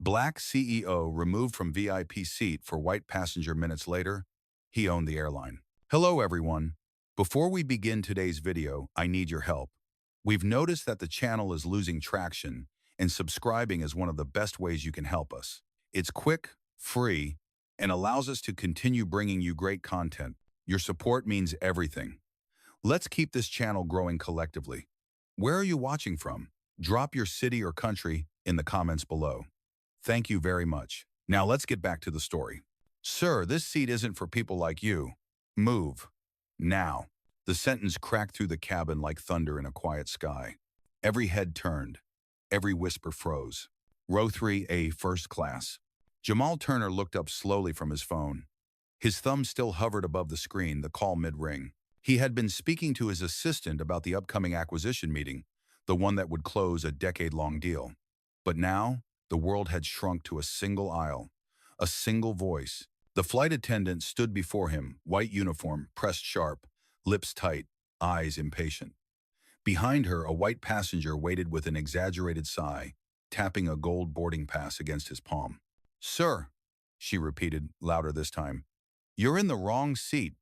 Black CEO removed from VIP seat for white passenger minutes later. He owned the airline. Hello everyone. Before we begin today's video, I need your help. We've noticed that the channel is losing traction, and subscribing is one of the best ways you can help us. It's quick, free, and allows us to continue bringing you great content. Your support means everything. Let's keep this channel growing collectively. Where are you watching from? Drop your city or country in the comments below. Thank you very much. Now let's get back to the story. Sir, this seat isn't for people like you. Move. Now. The sentence cracked through the cabin like thunder in a quiet sky. Every head turned. Every whisper froze. Row 3A, first class. Jamal Turner looked up slowly from his phone. His thumb still hovered above the screen, the call mid-ring. He had been speaking to his assistant about the upcoming acquisition meeting, the one that would close a decade-long deal. But now, the world had shrunk to a single aisle, a single voice. The flight attendant stood before him, white uniform, pressed sharp, lips tight, eyes impatient. Behind her, a white passenger waited with an exaggerated sigh, tapping a gold boarding pass against his palm. Sir, she repeated, louder this time, you're in the wrong seat.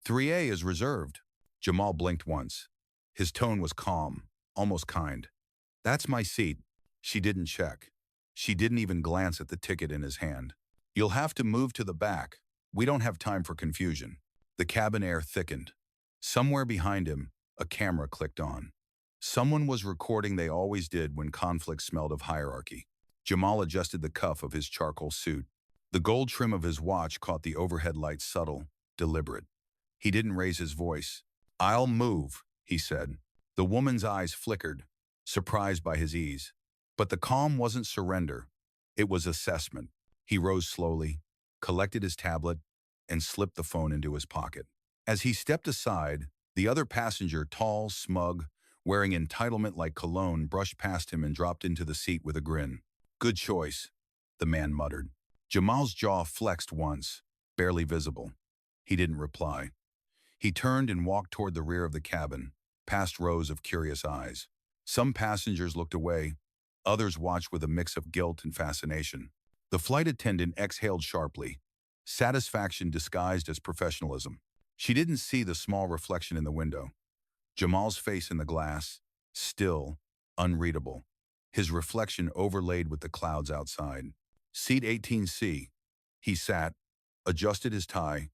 3A is reserved. Jamal blinked once. His tone was calm, almost kind. That's my seat. She didn't check. She didn't even glance at the ticket in his hand. You'll have to move to the back. We don't have time for confusion. The cabin air thickened. Somewhere behind him, a camera clicked on. Someone was recording. They always did when conflict smelled of hierarchy. Jamal adjusted the cuff of his charcoal suit. The gold trim of his watch caught the overhead light, subtle, deliberate. He didn't raise his voice. I'll move, he said. The woman's eyes flickered, surprised by his ease. But the calm wasn't surrender. It was assessment. He rose slowly, collected his tablet, and slipped the phone into his pocket. As he stepped aside, the other passenger, tall, smug, wearing entitlement like cologne, brushed past him and dropped into the seat with a grin. Good choice, the man muttered. Jamal's jaw flexed once, barely visible. He didn't reply. He turned and walked toward the rear of the cabin, past rows of curious eyes. Some passengers looked away. Others watched with a mix of guilt and fascination. The flight attendant exhaled sharply, satisfaction disguised as professionalism. She didn't see the small reflection in the window. Jamal's face in the glass, still, unreadable. His reflection overlaid with the clouds outside. Seat 18C. He sat, adjusted his tie,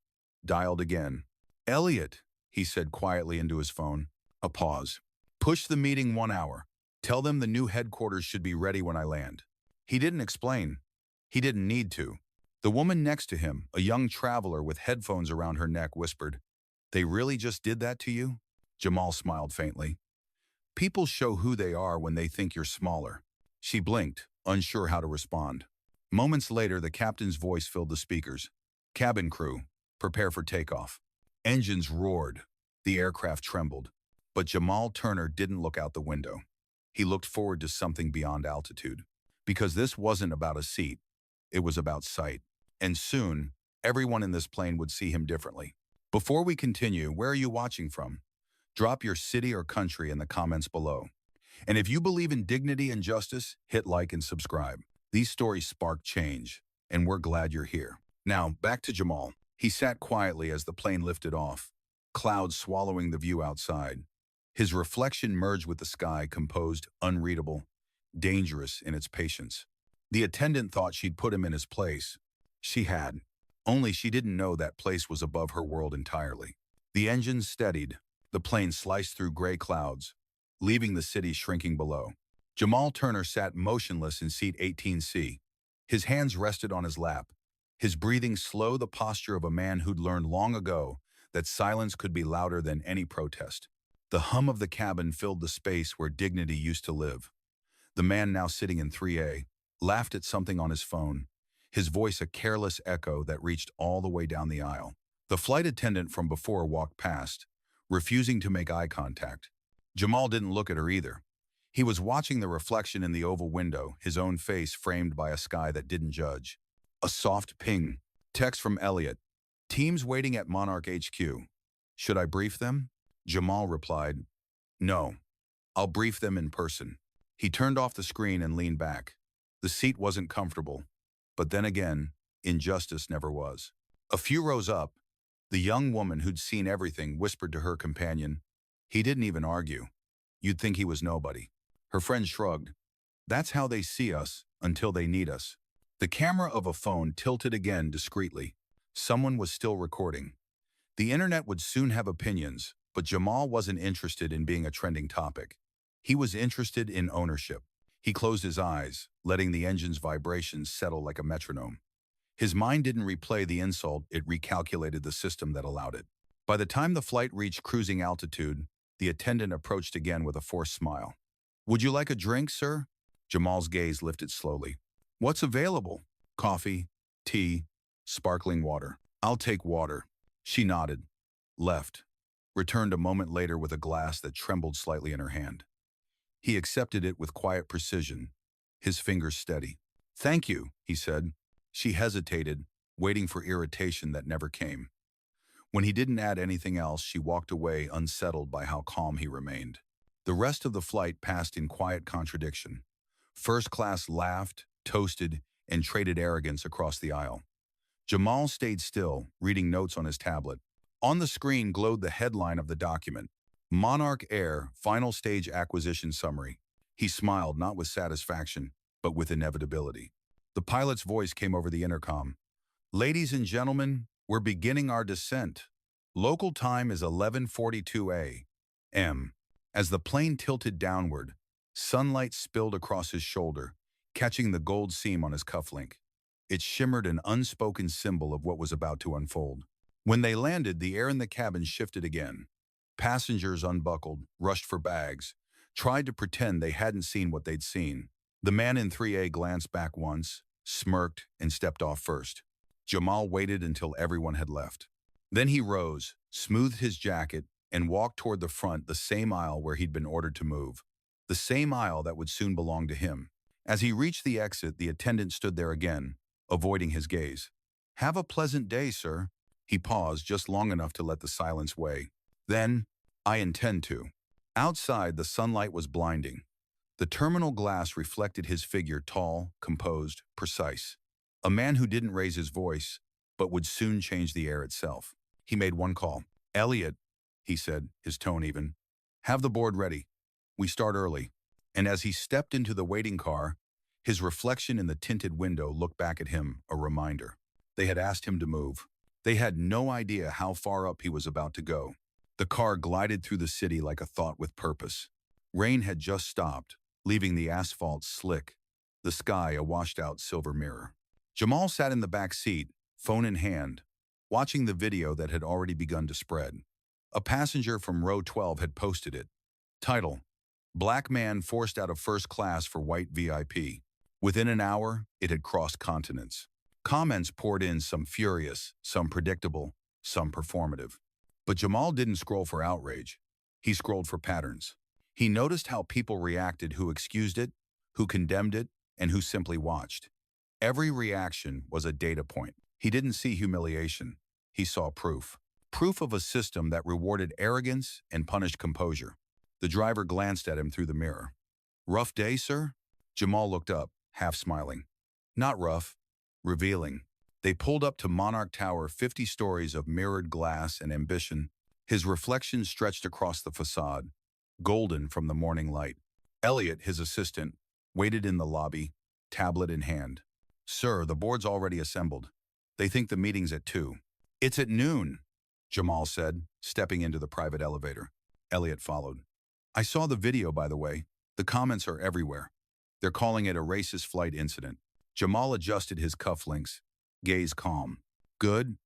dialed again. Elliot, he said quietly into his phone. A pause. Push the meeting 1 hour. Tell them the new headquarters should be ready when I land. He didn't explain. He didn't need to. The woman next to him, a young traveler with headphones around her neck, whispered, They really just did that to you? Jamal smiled faintly. People show who they are when they think you're smaller. She blinked, unsure how to respond. Moments later, the captain's voice filled the speakers. Cabin crew, prepare for takeoff. Engines roared. The aircraft trembled. But Jamal Turner didn't look out the window. He looked forward to something beyond altitude. Because this wasn't about a seat. It was about sight. And soon, everyone in this plane would see him differently. Before we continue, where are you watching from? Drop your city or country in the comments below. And if you believe in dignity and justice, hit like and subscribe. These stories spark change, and we're glad you're here. Now, back to Jamal. He sat quietly as the plane lifted off, clouds swallowing the view outside. His reflection merged with the sky, composed, unreadable, dangerous in its patience. The attendant thought she'd put him in his place. She had. Only she didn't know that place was above her world entirely. The engines steadied. The plane sliced through gray clouds, leaving the city shrinking below. Jamal Turner sat motionless in seat 18C. His hands rested on his lap, his breathing slow, the posture of a man who'd learned long ago that silence could be louder than any protest. The hum of the cabin filled the space where dignity used to live. The man now sitting in 3A laughed at something on his phone, his voice a careless echo that reached all the way down the aisle. The flight attendant from before walked past, refusing to make eye contact. Jamal didn't look at her either. He was watching the reflection in the oval window, his own face framed by a sky that didn't judge. A soft ping. Text from Elliot. Teams waiting at Monarch HQ. Should I brief them? Jamal replied, No. I'll brief them in person. He turned off the screen and leaned back. The seat wasn't comfortable, but then again, injustice never was. A few rows up, the young woman who'd seen everything whispered to her companion, "He didn't even argue. You'd think he was nobody." Her friend shrugged. "That's how they see us until they need us." The camera of a phone tilted again discreetly. Someone was still recording. The internet would soon have opinions, but Jamal wasn't interested in being a trending topic. He was interested in ownership. He closed his eyes, letting the engine's vibrations settle like a metronome. His mind didn't replay the insult, it recalculated the system that allowed it. By the time the flight reached cruising altitude, the attendant approached again with a forced smile. "Would you like a drink, sir?" Jamal's gaze lifted slowly. "What's available?" "Coffee, tea, sparkling water." "I'll take water." She nodded, left, returned a moment later with a glass that trembled slightly in her hand. He accepted it with quiet precision, his fingers steady. "Thank you," he said. She hesitated, waiting for irritation that never came. When he didn't add anything else, she walked away, unsettled by how calm he remained. The rest of the flight passed in quiet contradiction. First class laughed, toasted, and traded arrogance across the aisle. Jamal stayed still, reading notes on his tablet. On the screen glowed the headline of the document, Monarch Air Final Stage Acquisition Summary. He smiled, not with satisfaction, but with inevitability. The pilot's voice came over the intercom. "Ladies and gentlemen, we're beginning our descent. Local time is 11:42 a.m." As the plane tilted downward, sunlight spilled across his shoulder, catching the gold seam on his cufflink. It shimmered, an unspoken symbol of what was about to unfold. When they landed, the air in the cabin shifted again. Passengers unbuckled, rushed for bags, tried to pretend they hadn't seen what they'd seen. The man in 3A glanced back once, smirked, and stepped off first. Jamal waited until everyone had left. Then he rose, smoothed his jacket, and walked toward the front, the same aisle where he'd been ordered to move. The same aisle that would soon belong to him. As he reached the exit, the attendant stood there again, avoiding his gaze. "Have a pleasant day, sir." He paused just long enough to let the silence weigh. Then, "I intend to." Outside, the sunlight was blinding. The terminal glass reflected his figure, tall, composed, precise. A man who didn't raise his voice, but would soon change the air itself. He made one call. "Elliot," he said, his tone even, "have the board ready. We start early." And as he stepped into the waiting car, his reflection in the tinted window looked back at him, a reminder. They had asked him to move. They had no idea how far up he was about to go. The car glided through the city like a thought with purpose. Rain had just stopped, leaving the asphalt slick, the sky a washed-out silver mirror. Jamal sat in the back seat, phone in hand, watching the video that had already begun to spread. A passenger from row 12 had posted it. Title: Black Man Forced Out of First Class for White VIP. Within an hour, it had crossed continents. Comments poured in, some furious, some predictable, some performative. But Jamal didn't scroll for outrage. He scrolled for patterns. He noticed how people reacted, who excused it, who condemned it, and who simply watched. Every reaction was a data point. He didn't see humiliation. He saw proof. Proof of a system that rewarded arrogance and punished composure. The driver glanced at him through the mirror. "Rough day, sir?" Jamal looked up, half smiling. "Not rough. Revealing." They pulled up to Monarch Tower, 50 stories of mirrored glass and ambition. His reflection stretched across the facade, golden from the morning light. Elliot, his assistant, waited in the lobby, tablet in hand. "Sir, the board's already assembled. They think the meeting's at 2. "It's at noon," Jamal said, stepping into the private elevator. Elliot followed. "I saw the video, by the way. The comments are everywhere. They're calling it a racist flight incident." Jamal adjusted his cufflinks, gaze calm. "Good.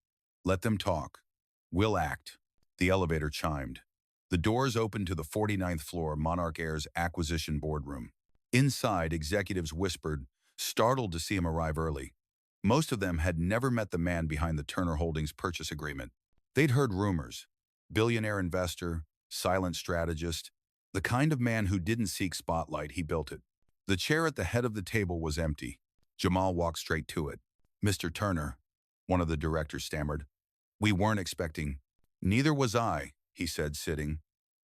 Let them talk. We'll act." The elevator chimed. The doors opened to the 49th floor, Monarch Air's acquisition boardroom. Inside, executives whispered, startled to see him arrive early. Most of them had never met the man behind the Turner Holdings purchase agreement. They'd heard rumors. Billionaire investor, silent strategist, the kind of man who didn't seek spotlight, he built it. The chair at the head of the table was empty. Jamal walked straight to it. "Mr. Turner," one of the directors stammered. "We weren't expecting." "Neither was I," he said, sitting.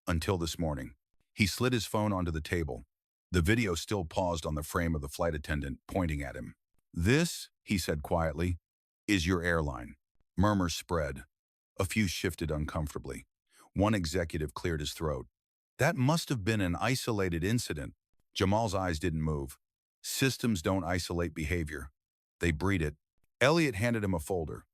"Until this morning." He slid his phone onto the table. The video still paused on the frame of the flight attendant, pointing at him. "This," he said quietly, "is your airline." Murmurs spread. A few shifted uncomfortably. One executive cleared his throat. "That must have been an isolated incident." Jamal's eyes didn't move. Systems don't isolate behavior. They breed it. Elliot handed him a folder.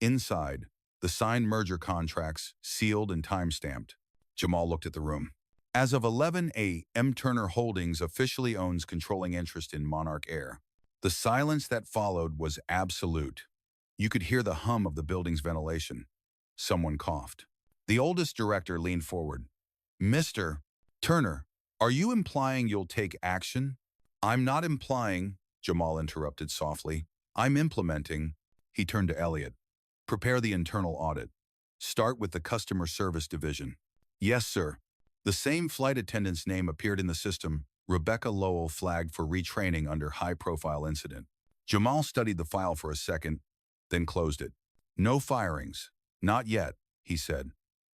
Inside, the signed merger contracts, sealed and time-stamped. Jamal looked at the room. As of 11 a.m., Turner Holdings officially owns controlling interest in Monarch Air. The silence that followed was absolute. You could hear the hum of the building's ventilation. Someone coughed. The oldest director leaned forward. "Mr. Turner, are you implying you'll take action?" "I'm not implying," Jamal interrupted softly. "I'm implementing." He turned to Elliot. "Prepare the internal audit. Start with the customer service division." "Yes, sir." The same flight attendant's name appeared in the system, Rebecca Lowell, flagged for retraining under high-profile incident. Jamal studied the file for a second, then closed it. "No firings. Not yet," he said.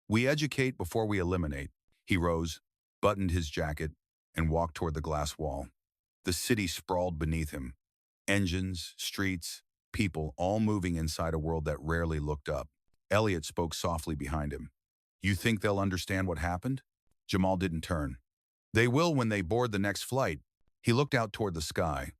"We educate before we eliminate." He rose, buttoned his jacket, and walked toward the glass wall. The city sprawled beneath him. Engines, streets, people, all moving inside a world that rarely looked up. Elliot spoke softly behind him. "You think they'll understand what happened?" Jamal didn't turn. "They will when they board the next flight." He looked out toward the sky,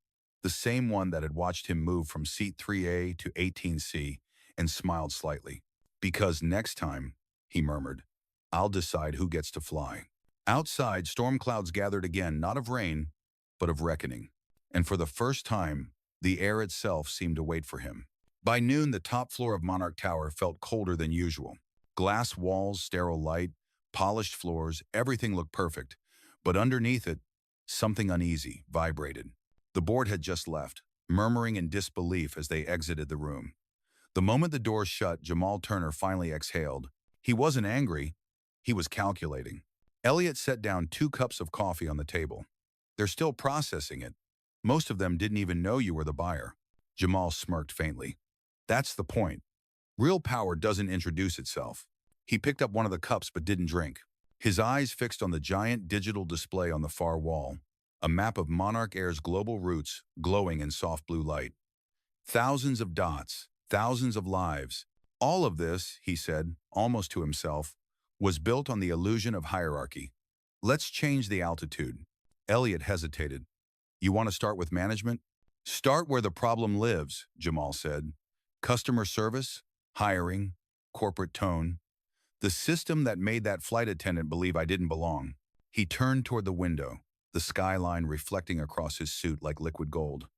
the same one that had watched him move from seat 3A to 18C, and smiled slightly. "Because next time," he murmured, "I'll decide who gets to fly." Outside, storm clouds gathered again, not of rain, but of reckoning. And for the first time, the air itself seemed to wait for him. By noon, the top floor of Monarch Tower felt colder than usual. Glass walls, sterile light, polished floors, everything looked perfect. But underneath it, something uneasy vibrated. The board had just left, murmuring in disbelief as they exited the room. The moment the doors shut, Jamal Turner finally exhaled. He wasn't angry. He was calculating. Elliot set down 2 cups of coffee on the table. "They're still processing it. Most of them didn't even know you were the buyer." Jamal smirked faintly. "That's the point. Real power doesn't introduce itself." He picked up one of the cups but didn't drink. His eyes fixed on the giant digital display on the far wall, a map of Monarch Air's global routes glowing in soft blue light. Thousands of dots, thousands of lives. All of this, he said, almost to himself, was built on the illusion of hierarchy. "Let's change the altitude." Elliot hesitated. "You want to start with management?" "Start where the problem lives," Jamal said. "Customer service, hiring, corporate tone. The system that made that flight attendant believe I didn't belong." He turned toward the window, the skyline reflecting across his suit like liquid gold.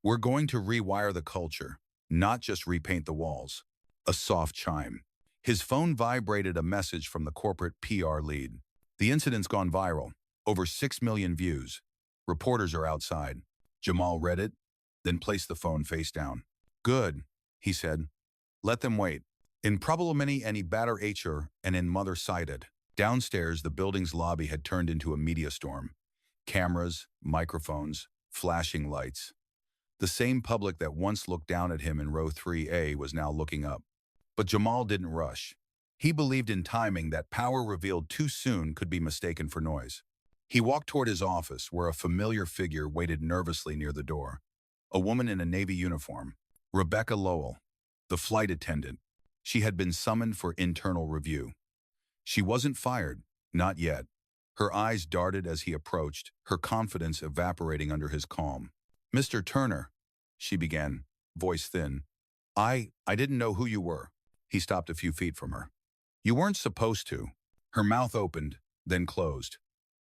"We're going to rewire the culture, not just repaint the walls." A soft chime. His phone vibrated, a message from the corporate PR lead. "The incident's gone viral. Over 6 million views. Reporters are outside." Jamal read it, then placed the phone face down. "Good," he said. "Let them wait. In probably any batter HR and in mother sighted." Downstairs, the building's lobby had turned into a media storm. Cameras, microphones, flashing lights. The same public that once looked down at him in row 3A was now looking up. But Jamal didn't rush. He believed in timing, that power revealed too soon could be mistaken for noise. He walked toward his office, where a familiar figure waited nervously near the door. A woman in a Navy uniform. Rebecca Lowell, the flight attendant. She had been summoned for internal review. She wasn't fired, not yet. Her eyes darted as he approached, her confidence evaporating under his calm. "Mr. Turner," she began, voice thin. I didn't know who you were." He stopped a few feet from her. "You weren't supposed to." Her mouth opened, then closed.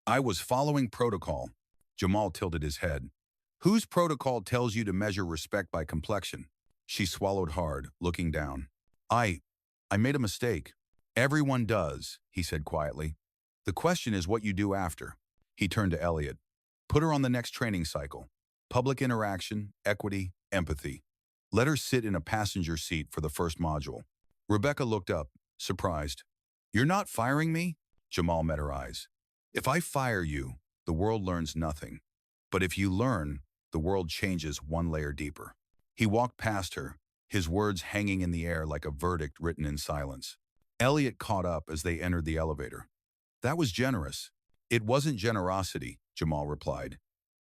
"I was following protocol." Jamal tilted his head. "Whose protocol tells you to measure respect by complexion?" She swallowed hard, looking down. I made a mistake." "Everyone does," he said quietly. "The question is what you do after." He turned to Elliot. "Put her on the next training cycle. Public interaction, equity, empathy. Let her sit in a passenger seat for the first module." Rebecca looked up, surprised. "You're not firing me?" Jamal met her eyes. "If I fire you, the world learns nothing. But if you learn, the world changes one layer deeper." He walked past her, his words hanging in the air like a verdict written in silence. Elliot caught up as they entered the elevator. "That was generous." "It wasn't generosity," Jamal replied.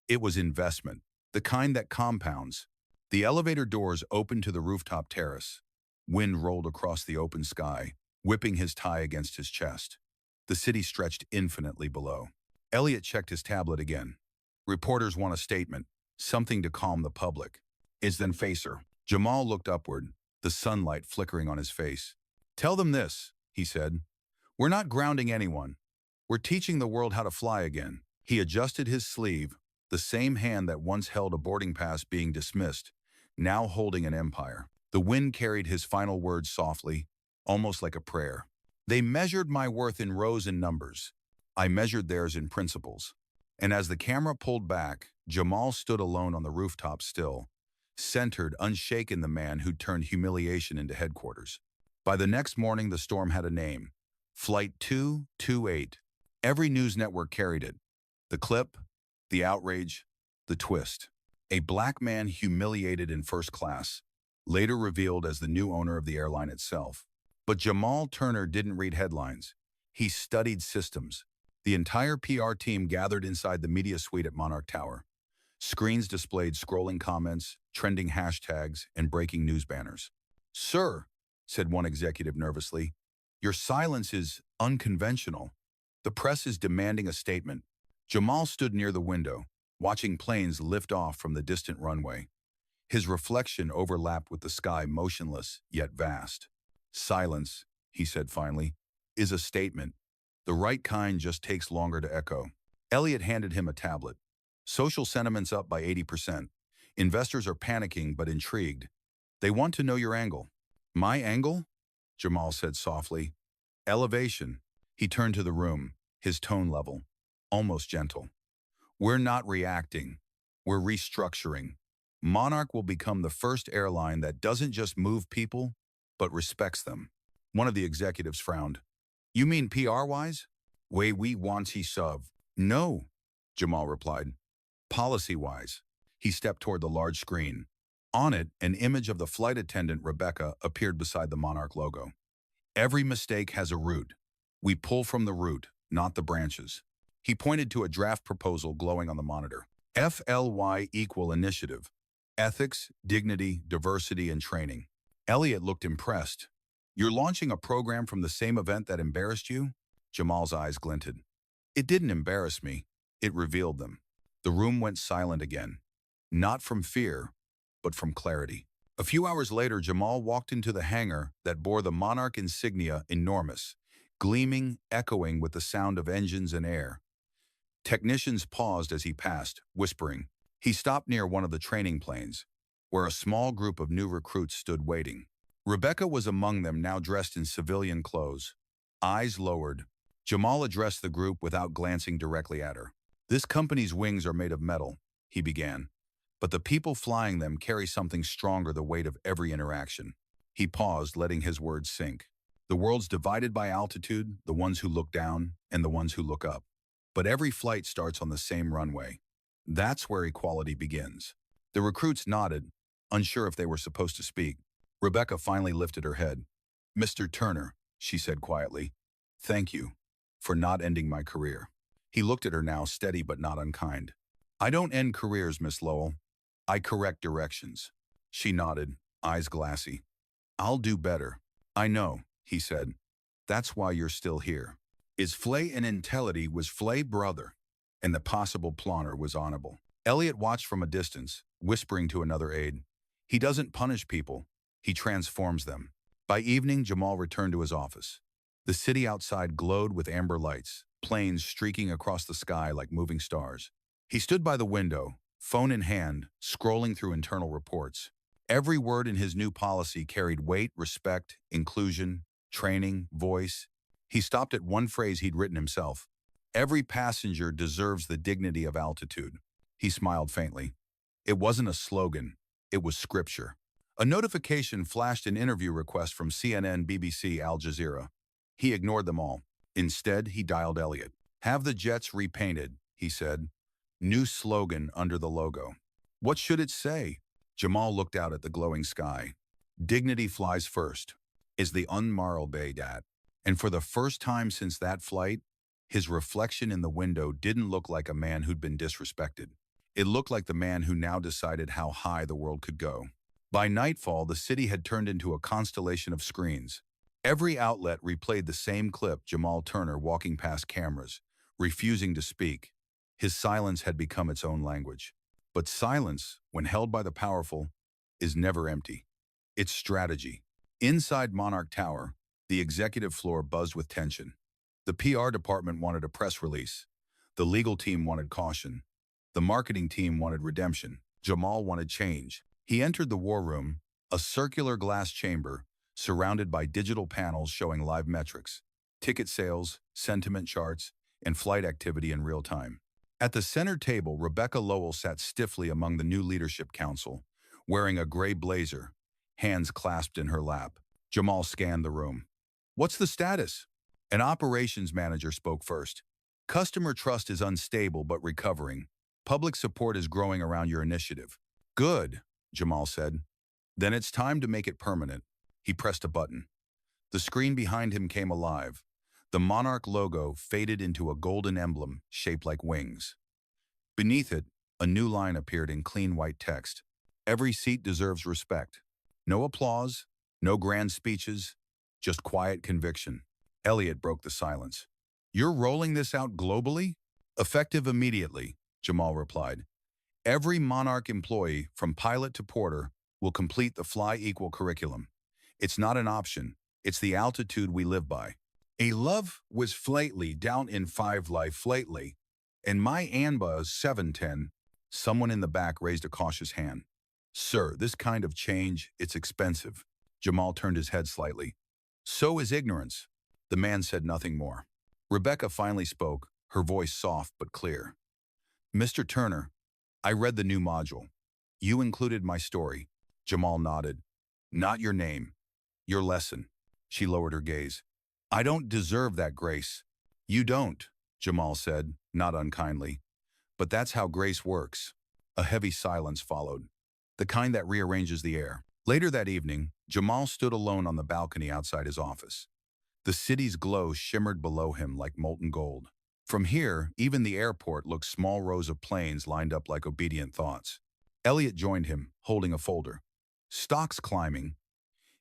It was investment, the kind that compounds. The elevator doors opened to the rooftop terrace. Wind rolled across the open sky, whipping his tie against his chest. The city stretched infinitely below. Elliot checked his tablet again. Reporters want a statement, something to calm the public. Is then facer. Jamal looked upward, the sunlight flickering on his face. Tell them this, he said. We're not grounding anyone. We're teaching the world how to fly again. He adjusted his sleeve, the same hand that once held a boarding pass being dismissed, now holding an empire. The wind carried his final words softly, almost like a prayer. They measured my worth in rows and numbers. I measured theirs in principles. And as the camera pulled back, Jamal stood alone on the rooftop still, centered, unshaken, the man who'd turned humiliation into headquarters. By the next morning, the storm had a name. Flight 228. Every news network carried it. The clip, the outrage, the twist. A black man humiliated in first class, later revealed as the new owner of the airline itself. But Jamal Turner didn't read headlines. He studied systems. The entire PR team gathered inside the media suite at Monarch Tower. Screens displayed scrolling comments, trending hashtags, and breaking news banners. Sir, said one executive nervously, your silence is unconventional. The press is demanding a statement. Jamal stood near the window, watching planes lift off from the distant runway. His reflection overlapped with the sky, motionless yet vast. Silence, he said finally, is a statement. The right kind just takes longer to echo. Elliot handed him a tablet. Social sentiment's up by 80%. Investors are panicking but intrigued. They want to know your angle. My angle? Jamal said softly. Elevation. He turned to the room, his tone level, almost gentle. We're not reacting. We're restructuring. Monarch will become the first airline that doesn't just move people, but respects them. One of the executives frowned. You mean PR-wise? Way we want he shove. No, Jamal replied. Policy-wise. He stepped toward the large screen. On it, an image of the flight attendant, Rebecca, appeared beside the Monarch logo. Every mistake has a root. We pull from the root, not the branches. He pointed to a draft proposal glowing on the monitor. FLY equal initiative. Ethics, dignity, diversity, and training. Elliot looked impressed. You're launching a program from the same event that embarrassed you? Jamal's eyes glinted. It didn't embarrass me. It revealed them. The room went silent again. Not from fear, but from clarity. A few hours later, Jamal walked into the hangar that bore the Monarch insignia, enormous, gleaming, echoing with the sound of engines and air. Technicians paused as he passed, whispering. He stopped near one of the training planes, where a small group of new recruits stood waiting. Rebecca was among them, now dressed in civilian clothes. Eyes lowered, Jamal addressed the group without glancing directly at her. This company's wings are made of metal, he began. But the people flying them carry something stronger, the weight of every interaction. He paused, letting his words sink. The world's divided by altitude, the ones who look down and the ones who look up. But every flight starts on the same runway. That's where equality begins. The recruits nodded, unsure if they were supposed to speak. Rebecca finally lifted her head. Mr. Turner, she said quietly, thank you for not ending my career. He looked at her now, steady but not unkind. I don't end careers, Miss Lowell. I correct directions. She nodded, eyes glassy. I'll do better. I know, he said. That's why you're still here. Is Flay an intelligent was Flay brother, and the possible planner was honorable. Elliot watched from a distance, whispering to another aide. He doesn't punish people. He transforms them. By evening, Jamal returned to his office. The city outside glowed with amber lights, planes streaking across the sky like moving stars. He stood by the window, phone in hand, scrolling through internal reports. Every word in his new policy carried weight, respect, inclusion, training, voice. He stopped at one phrase he'd written himself. Every passenger deserves the dignity of altitude. He smiled faintly. It wasn't a slogan. It was scripture. A notification flashed an interview request from CNN, BBC, Al Jazeera. He ignored them all. Instead, he dialed Elliot. Have the jets repainted, he said. New slogan under the logo. What should it say? Jamal looked out at the glowing sky. Dignity flies first, is the unmarled bay dat. And for the first time since that flight, His reflection in the window didn't look like a man who'd been disrespected. It looked like the man who now decided how high the world could go. By nightfall, the city had turned into a constellation of screens. Every outlet replayed the same clip: Jamal Turner walking past cameras, refusing to speak. His silence had become its own language. But silence, when held by the powerful, is never empty. It's strategy. Inside Monarch Tower, the executive floor buzzed with tension. The PR department wanted a press release. The legal team wanted caution. The marketing team wanted redemption. Jamal wanted change. He entered the war room, a circular glass chamber surrounded by digital panels showing live metrics, ticket sales, sentiment charts, and flight activity in real time. At the center table, Rebecca Lowell sat stiffly among the new leadership council, wearing a gray blazer, hands clasped in her lap. Jamal scanned the room. "What's the status?" An operations manager spoke first. "Customer trust is unstable but recovering. Public support is growing around your initiative." "Good," Jamal said. "Then it's time to make it permanent." He pressed a button. The screen behind him came alive. The Monarch logo faded into a golden emblem shaped like wings. Beneath it, a new line appeared in clean white text. "Every seat deserves respect." No applause, no grand speeches, just quiet conviction. Elliot broke the silence. "You're rolling this out globally?" "Effective immediately," Jamal replied. "Every Monarch employee, from pilot to porter, will complete the Fly Equal curriculum. It's not an option, it's the altitude we live by." "A love was flately down in 5 life flately, and my ANBA is 710. Someone in the back raised a cautious hand. "Sir, this kind of change, it's expensive." Jamal turned his head slightly. "So is ignorance." The man said nothing more. Rebecca finally spoke, her voice soft but clear. "Mr. Turner, I read the new module. You included my story." Jamal nodded. "Not your name. Your lesson." She lowered her gaze. "I don't deserve that grace." "You don't," Jamal said, not unkindly. "But that's how grace works." A heavy silence followed, the kind that rearranges the air. Later that evening, Jamal stood alone on the balcony outside his office. The city's glow shimmered below him like molten gold. From here, even the airport looked small rows of planes lined up like obedient thoughts. Elliot joined him, holding a folder. "Stocks climbing.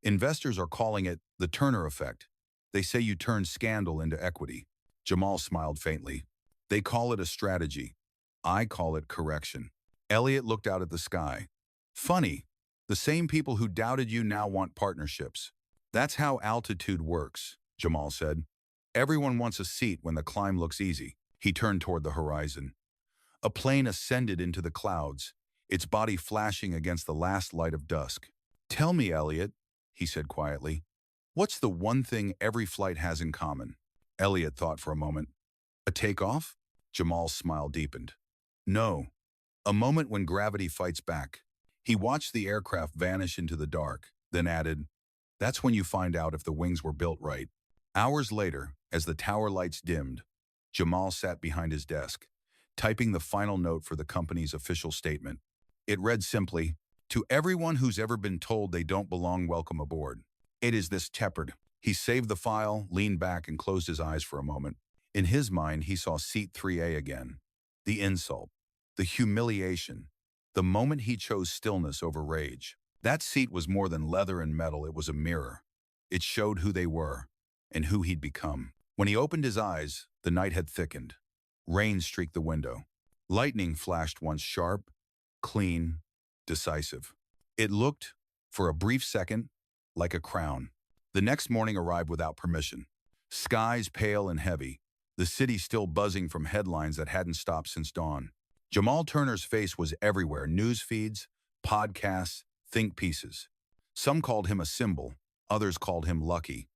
Investors are calling it the Turner effect. They say you turn scandal into equity." Jamal smiled faintly. "They call it a strategy. I call it correction." Elliot looked out at the sky. "Funny, the same people who doubted you now want partnerships." "That's how altitude works," Jamal said. "Everyone wants a seat when the climb looks easy." He turned toward the horizon. A plane ascended into the clouds, its body flashing against the last light of dusk. "Tell me, Elliot," he said quietly, "what's the one thing every flight has in common?" Elliot thought for a moment. "A takeoff?" Jamal's smile deepened. "No, a moment when gravity fights back." He watched the aircraft vanish into the dark, then added, "That's when you find out if the wings were built right." Hours later, as the tower lights dimmed, Jamal sat behind his desk, typing the final note for the company's official statement. It read simply, "To everyone who's ever been told they don't belong, welcome aboard. It is this tepid." He saved the file, leaned back, and closed his eyes for a moment. In his mind, he saw Seat 3A again. The insult, the humiliation, the moment he chose stillness over rage. That seat was more than leather and metal, it was a mirror. It showed who they were, and who he'd become. When he opened his eyes, the night had thickened. Rain streaked the window. Lightning flashed once sharp, clean, decisive. It looked, for a brief second, like a crown. The next morning arrived without permission. Skies pale and heavy, the city still buzzing from headlines that hadn't stopped since dawn. Jamal Turner's face was everywhere: news feeds, podcasts, think pieces. Some called him a symbol, others called him lucky.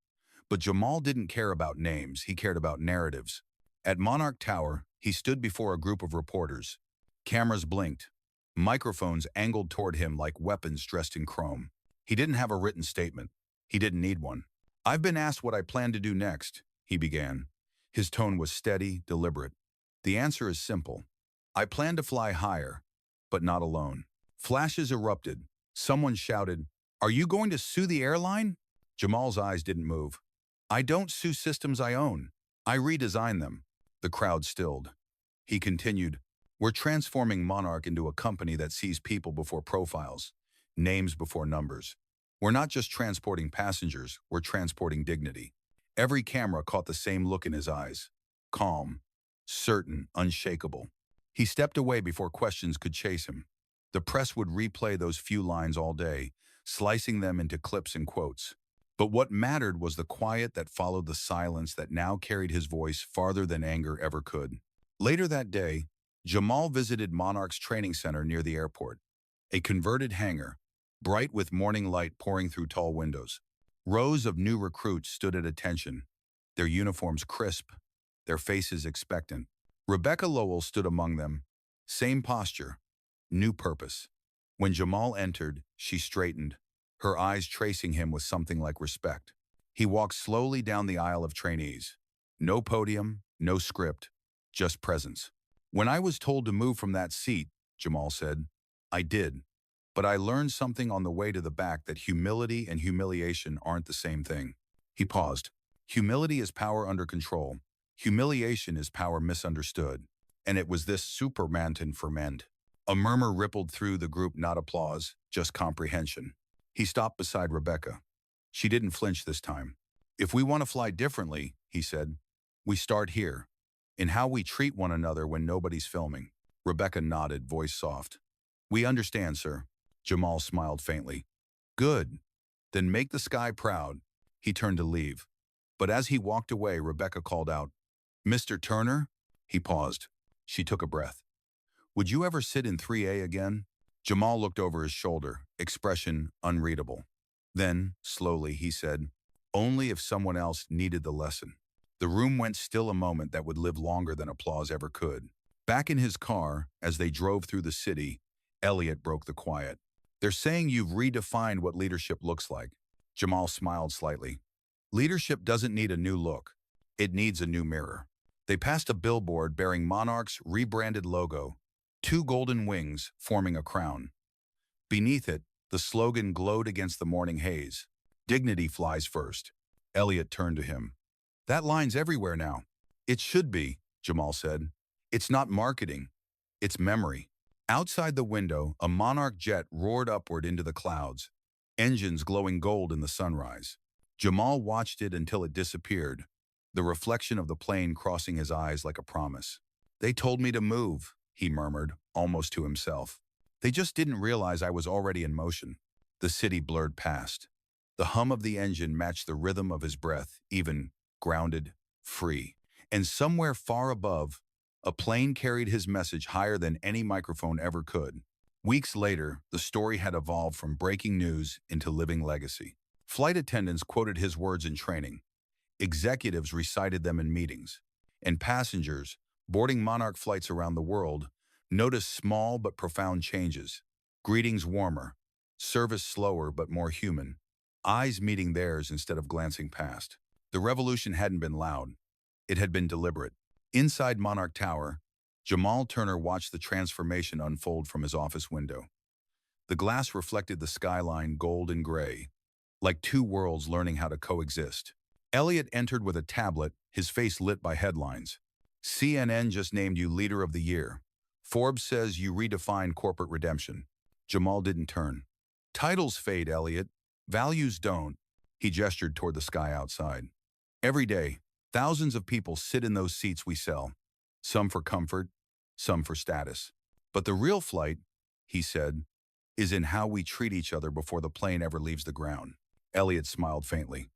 But Jamal didn't care about names, he cared about narratives. At Monarch Tower, he stood before a group of reporters. Cameras blinked. Microphones angled toward him like weapons dressed in chrome. He didn't have a written statement. He didn't need one. "I've been asked what I plan to do next," he began. His tone was steady, deliberate. "The answer is simple. I plan to fly higher, but not alone." Flashes erupted. Someone shouted, "Are you going to sue the airline?" Jamal's eyes didn't move. "I don't sue systems I own. I redesign them." The crowd stilled. He continued, "We're transforming Monarch into a company that sees people before profiles, names before numbers. We're not just transporting passengers, we're transporting dignity." Every camera caught the same look in his eyes. Calm, certain, unshakable. He stepped away before questions could chase him. The press would replay those few lines all day, slicing them into clips and quotes. But what mattered was the quiet that followed the silence that now carried his voice farther than anger ever could. Later that day, Jamal visited Monarch's training center near the airport, a converted hangar, bright with morning light pouring through tall windows. Rows of new recruits stood at attention, their uniforms crisp, their faces expectant. Rebecca Lowell stood among them, same posture, new purpose. When Jamal entered, she straightened, her eyes tracing him with something like respect. He walked slowly down the aisle of trainees. No podium, no script, just presence. "When I was told to move from that seat," Jamal said, "I did. But I learned something on the way to the back, that humility and humiliation aren't the same thing." He paused. Humility is power under control. Humiliation is power misunderstood. And it was this supermanton ferment. A murmur rippled through the group, not applause, just comprehension. He stopped beside Rebecca. She didn't flinch this time. "If we want to fly differently," he said, "we start here, in how we treat one another when nobody's filming." Rebecca nodded, voice soft. "We understand, sir." Jamal smiled faintly. "Good. Then make the sky proud." He turned to leave. But as he walked away, Rebecca called out, "Mr. Turner?" He paused. She took a breath. "Would you ever sit in 3A again?" Jamal looked over his shoulder, expression unreadable. Then, slowly, he said, "Only if someone else needed the lesson." The room went still a moment that would live longer than applause ever could. Back in his car, as they drove through the city, Elliot broke the quiet. "They're saying you've redefined what leadership looks like." Jamal smiled slightly. "Leadership doesn't need a new look. It needs a new mirror." They passed a billboard bearing Monarch's rebranded logo, two golden wings forming a crown. Beneath it, the slogan glowed against the morning haze. "Dignity flies first." Elliot turned to him. "That line's everywhere now." "It should be," Jamal said. "It's not marketing. It's memory." Outside the window, a Monarch jet roared upward into the clouds, engines glowing gold in the sunrise. Jamal watched it until it disappeared, the reflection of the plane crossing his eyes like a promise. "They told me to move," he murmured, almost to himself. "They just didn't realize I was already in motion." The city blurred past. The hum of the engine matched the rhythm of his breath, even, grounded, free. And somewhere far above, a plane carried his message higher than any microphone ever could. Weeks later, the story had evolved from breaking news into living legacy. Flight attendants quoted his words in training. Executives recited them in meetings. And passengers, boarding Monarch flights around the world, noticed small but profound changes. Greetings warmer, service slower but more human, eyes meeting theirs instead of glancing past. The revolution hadn't been loud. It had been deliberate. Inside Monarch Tower, Jamal Turner watched the transformation unfold from his office window. The glass reflected the skyline gold and gray, like two worlds learning how to coexist. Elliot entered with a tablet, his face lit by headlines. "CNN just named you Leader of the Year. Forbes says you redefined corporate redemption." Jamal didn't turn. "Titles fade, Elliot. Values don't." He gestured toward the sky outside. "Every day, thousands of people sit in those seats we sell, some for comfort, some for status. But the real flight," he said, "is in how we treat each other before the plane ever leaves the ground." Elliot smiled faintly.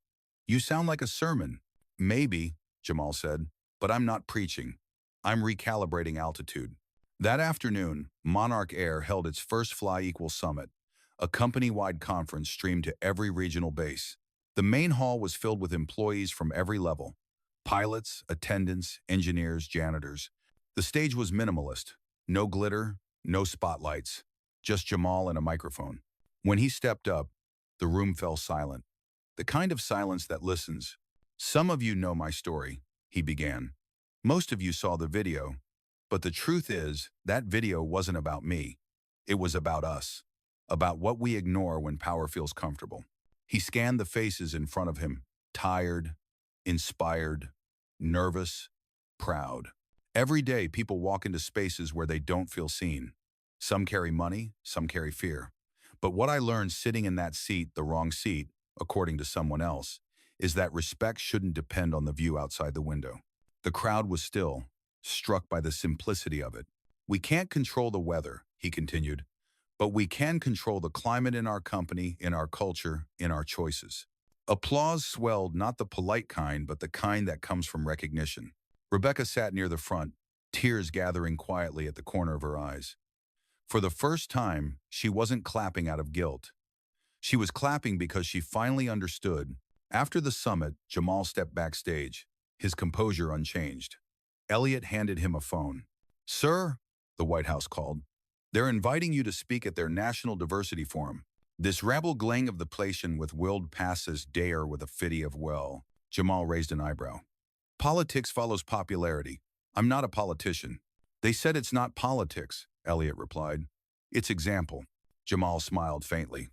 "You sound like a sermon." "Maybe," Jamal said, "but I'm not preaching. I'm recalibrating altitude." That afternoon, Monarch Air held its first Fly Equal Summit, a company-wide conference streamed to every regional base. The main hall was filled with employees from every level: pilots, attendants, engineers, janitors. The stage was minimalist. No glitter, no spotlights, just Jamal and a microphone. When he stepped up, the room fell silent. The kind of silence that listens. "Some of you know my story," he began. "Most of you saw the video. But the truth is, that video wasn't about me. It was about us. About what we ignore when power feels comfortable." He scanned the faces in front of him, tired, inspired, nervous, proud. Every day, people walk into spaces where they don't feel seen. Some carry money, some carry fear. But what I learned sitting in that seat, the wrong seat, according to someone else, is that respect shouldn't depend on the view outside the window. The crowd was still, struck by the simplicity of it. We can't control the weather, he continued, but we can control the climate in our company, in our culture, in our choices. Applause swelled, not the polite kind, but the kind that comes from recognition. Rebecca sat near the front, tears gathering quietly at the corner of her eyes. For the first time, she wasn't clapping out of guilt. She was clapping because she finally understood. After the summit, Jamal stepped backstage, his composure unchanged. Elliot handed him a phone. "Sir," the White House called, "they're inviting you to speak at their National Diversity Forum." This rabble glang of the plation with willed passes dare with a fitty of well. Jamal raised an eyebrow. "Politics follows popularity. I'm not a politician." "They said it's not politics," Elliot replied. "It's example." Jamal smiled faintly.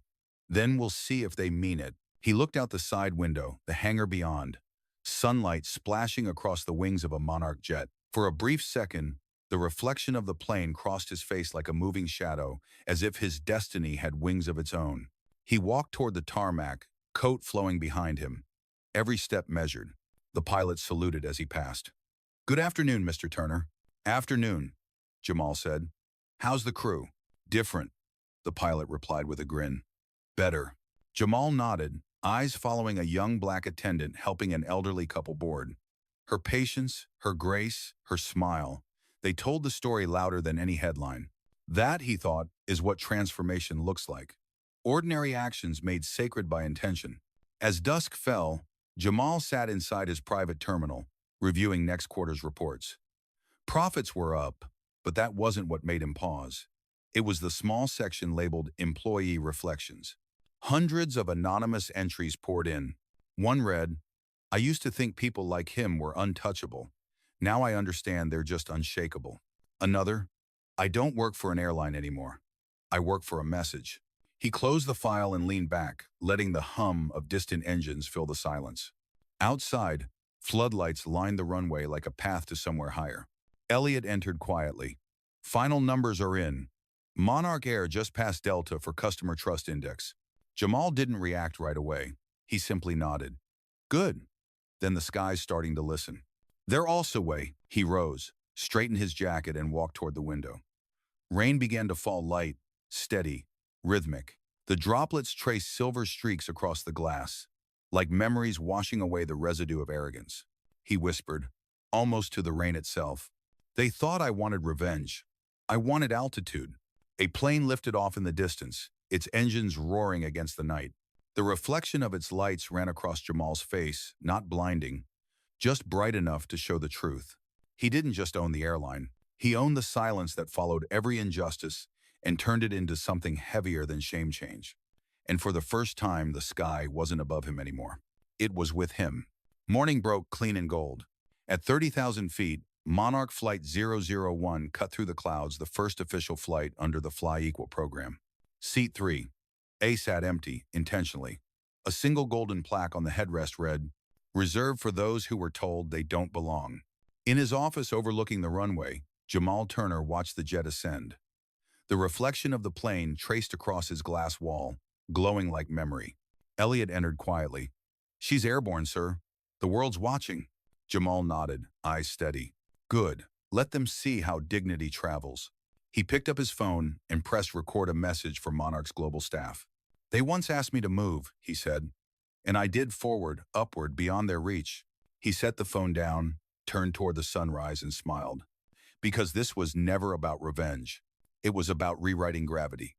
"Then we'll see if they mean it." He looked out the side window, the hangar beyond, sunlight splashing across the wings of a Monarch jet. For a brief second, the reflection of the plane crossed his face like a moving shadow, as if his destiny had wings of its own. He walked toward the tarmac, coat flowing behind him, every step measured. The pilot saluted as he passed. "Good afternoon, Mr. Turner." "Afternoon," Jamal said. "How's the crew?" "Different," the pilot replied with a grin. "Better." Jamal nodded, eyes following a young black attendant helping an elderly couple board. Her patience, her grace, her smile, they told the story louder than any headline. That, he thought, is what transformation looks like. Ordinary actions made sacred by intention. As dusk fell, Jamal sat inside his private terminal, reviewing next quarter's reports. Profits were up, but that wasn't what made him pause. It was the small section labeled Employee Reflections. Hundreds of anonymous entries poured in. One read, "I used to think people like him were untouchable. Now I understand they're just unshakable." Another, "I don't work for an airline anymore. I work for a message." He closed the file and leaned back, letting the hum of distant engines fill the silence. Outside, floodlights lined the runway like a path to somewhere higher. Elliot entered quietly. "Final numbers are in. Monarch Air just passed Delta for Customer Trust Index." Jamal didn't react right away. He simply nodded. "Good." Then the sky's starting to listen. "They're also way." He rose, straightened his jacket, and walked toward the window. Rain began to fall light, steady, rhythmic. The droplets traced silver streaks across the glass, like memories washing away the residue of arrogance. He whispered, almost to the rain itself, "They thought I wanted revenge. I wanted altitude." A plane lifted off in the distance, its engines roaring against the night. The reflection of its lights ran across Jamal's face, not blinding, just bright enough to show the truth. He didn't just own the airline. He owned the silence that followed every injustice and turned it into something heavier than shame change. And for the first time, the sky wasn't above him anymore. It was with him. Morning broke clean and gold. At 30,000 feet, Monarch Flight 001 cut through the clouds, the first official flight under the Fly Equal program. Seat 3. A sat empty, intentionally. A single golden plaque on the headrest read, "Reserved for those who were told they don't belong." In his office overlooking the runway, Jamal Turner watched the jet ascend. The reflection of the plane traced across his glass wall, glowing like memory. Elliot entered quietly. "She's airborne, sir. The world's watching." Jamal nodded, eyes steady. "Good. Let them see how dignity travels." He picked up his phone and pressed record a message for Monarch's global staff. "They once asked me to move," he said, "and I did forward, upward, beyond their reach." He set the phone down, turned toward the sunrise, and smiled. Because this was never about revenge. It was about rewriting gravity.